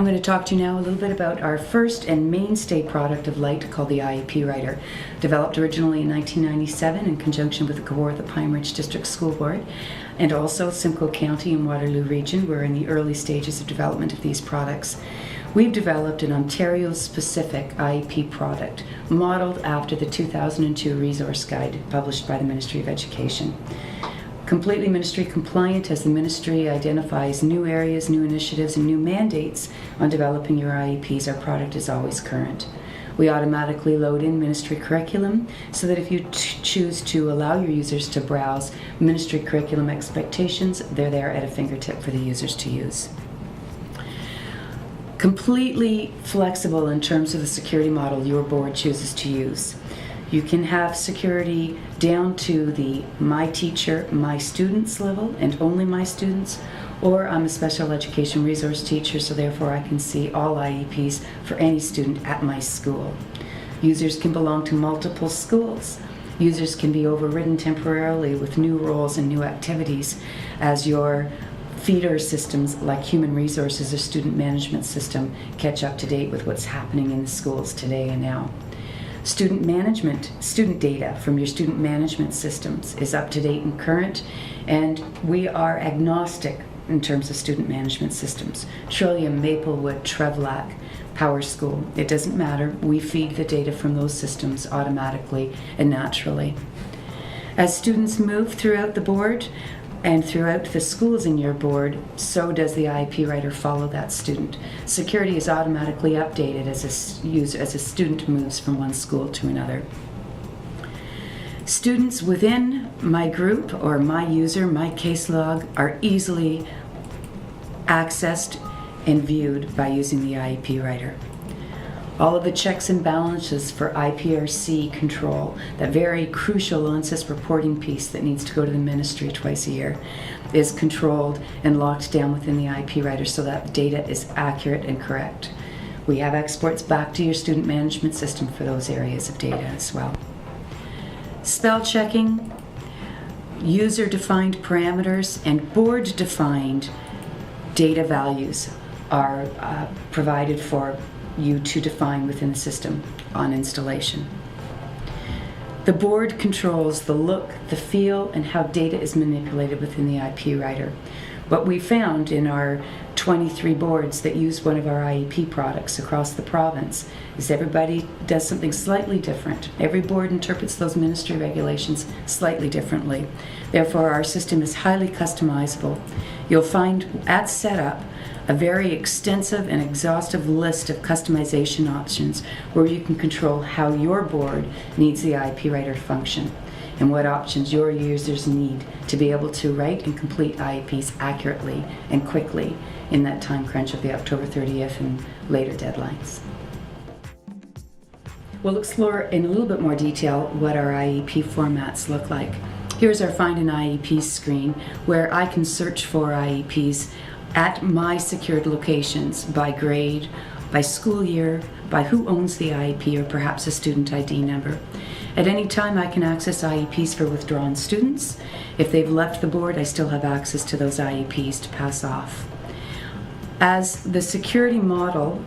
I'm going to talk to you now a little bit about our first and mainstay product of Light called the IEP Writer. Developed originally in 1997 in conjunction with the Kawartha Pine Ridge District School Board and also Simcoe County and Waterloo Region. We're in the early stages of development of these products. We've developed an Ontario-specific IEP product modeled after the 2002 Resource Guide published by the Ministry of Education. Completely ministry compliant as the ministry identifies new areas, new initiatives, and new mandates on developing your IEPs, our product is always current. We automatically load in ministry curriculum so that if you choose to allow your users to browse ministry curriculum expectations, they're there at a fingertip for the users to use. Completely flexible in terms of the security model your board chooses to use. You can have security down to the my teacher, my students level and only my students, or I'm a special education resource teacher, so therefore I can see all IEPs for any student at my school. Users can belong to multiple schools. Users can be overridden temporarily with new roles and new activities as your feeder systems like human resources or student management system catch up to date with what's happening in the schools today and now. Student data from your student management systems is up to date and current, and we are agnostic in terms of student management systems. Trillium, Maplewood, Trevlac, Power School, it doesn't matter. We feed the data from those systems automatically and naturally. As students move throughout the board and throughout the schools in your board, so does the IEP Writer follow that student. Security is automatically updated as a student moves from one school to another. Students within my group or my user, my case log, are easily accessed and viewed by using the IEP Writer. All of the checks and balances for IPRC control, that very crucial ONSIS reporting piece that needs to go to the ministry twice a year, is controlled and locked down within the IEP Writer so that the data is accurate and correct. We have exports back to your student management system for those areas of data as well. Spell checking, user-defined parameters, and board-defined data values are provided for you to define within the system on installation. The board controls the look, the feel, and how data is manipulated within the IEP Writer. What we found in our 23 boards that use one of our IEP products across the province is everybody does something slightly different. Every board interprets those ministry regulations slightly differently. Therefore, our system is highly customizable. You'll find at setup a very extensive and exhaustive list of customization options where you can control how your board needs the IEP Writer to function and what options your users need to be able to write and complete IEPs accurately and quickly in that time crunch of the October 30th and later deadlines. We'll explore in a little bit more detail what our IEP formats look like. Here's our Find an IEP screen where I can search for IEPs at my secured locations by grade, by school year, by who owns the IEP, or perhaps a student ID number. At any time I can access IEPs for withdrawn students. If they've left the board, I still have access to those IEPs to pass off. As the security model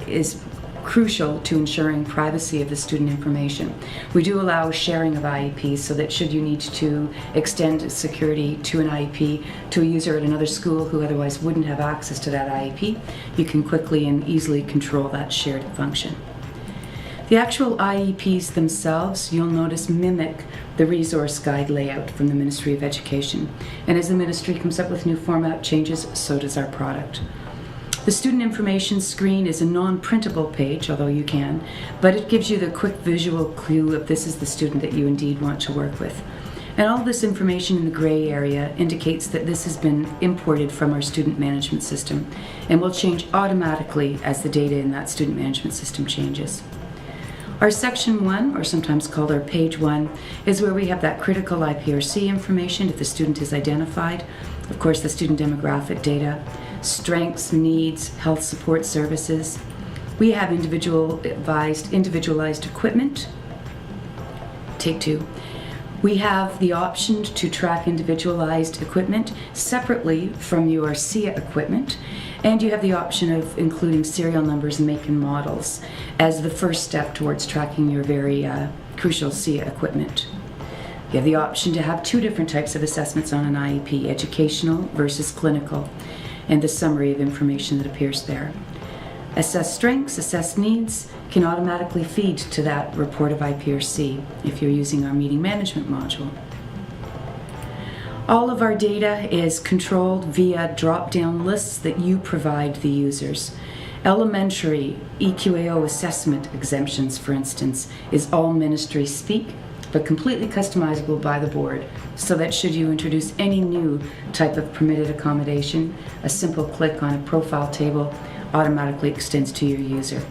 is crucial to ensuring privacy of the student information, we do allow sharing of IEPs so that should you need to extend security to an IEP to a user at another school who otherwise wouldn't have access to that IEP, you can quickly and easily control that shared function. The actual IEPs themselves, you'll notice, mimic the resource guide layout from the Ministry of Education. And as the ministry comes up with new format changes, so does our product. The student information screen is a non-printable page, although you can, but it gives you the quick visual clue if this is the student that you indeed want to work with. And all this information in the gray area indicates that this has been imported from our student management system and will change automatically as the data in that student management system changes. Our Section 1, or sometimes called our Page 1, is where we have that critical IPRC information if the student is identified, of course the student demographic data, strengths, needs, health support services. We have individualized equipment. Take two. We have the option to track individualized equipment separately from your SIA equipment, And you have the option of including serial numbers, make and models as the first step towards tracking your very crucial SIA equipment. You have the option to have two different types of assessments on an IEP, educational versus clinical, and the summary of information that appears there. Assess strengths, assess needs can automatically feed to that report of IPRC if you're using our meeting management module. All of our data is controlled via drop-down lists that you provide the users. Elementary EQAO assessment exemptions, for instance, is all ministry speak, but completely customizable by the board, so that should you introduce any new type of permitted accommodation, a simple click on a profile table automatically extends to your user.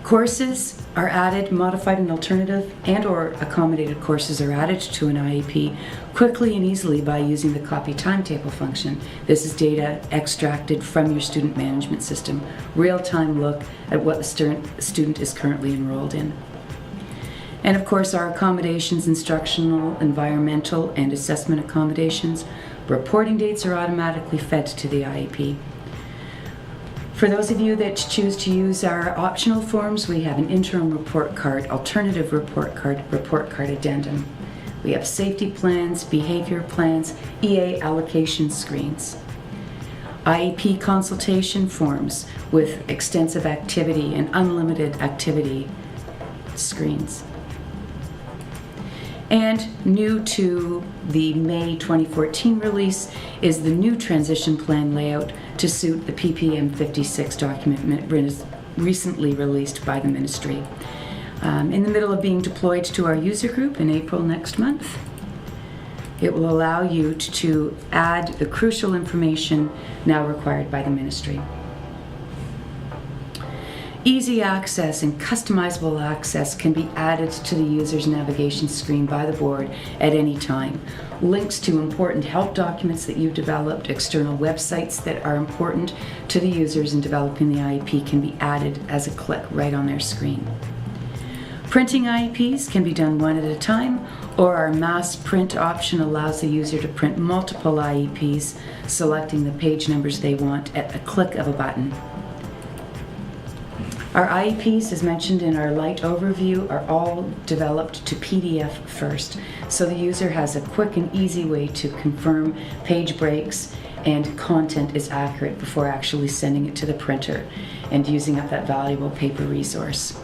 Courses are added, modified and alternative and/or accommodated courses are added to an IEP quickly and easily by using the copy timetable function. This is data extracted from your student management system, real-time look at what the student is currently enrolled in. And of course, our accommodations, instructional, environmental, and assessment accommodations, reporting dates are automatically fed to the IEP. For those of you that choose to use our optional forms, we have an interim report card, alternative report card addendum. We have safety plans, behavior plans, EA allocation screens. IEP consultation forms with extensive activity and unlimited activity screens. And new to the May 2014 release is the new transition plan layout to suit the PPM 56 document recently released by the ministry. In the middle of being deployed to our user group in April next month. It will allow you to add the crucial information now required by the ministry. Easy access and customizable access can be added to the user's navigation screen by the board at any time. Links to important help documents that you've developed, external websites that are important to the users in developing the IEP can be added as a click right on their screen. Printing IEPs can be done one at a time, or our mass print option allows the user to print multiple IEPs, selecting the page numbers they want at the click of a button. Our IEPs, as mentioned in our light overview, are all developed to PDF first, so the user has a quick and easy way to confirm page breaks and content is accurate before actually sending it to the printer and using up that valuable paper resource.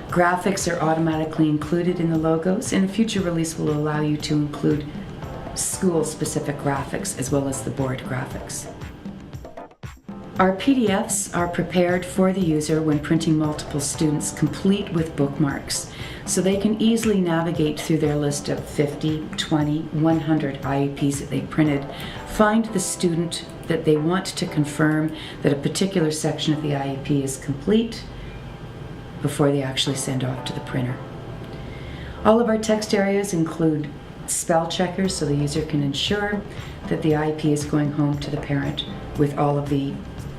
Graphics are automatically included in the logos, and a future release will allow you to include school-specific graphics as well as the board graphics. Our PDFs are prepared for the user when printing multiple students, complete with bookmarks, so they can easily navigate through their list of 50, 20, 100 IEPs that they printed, find the student that they want to confirm that a particular section of the IEP is complete before they actually send off to the printer. All of our text areas include spell checkers so the user can ensure that the IEP is going home to the parent with all of the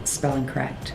spelling correct.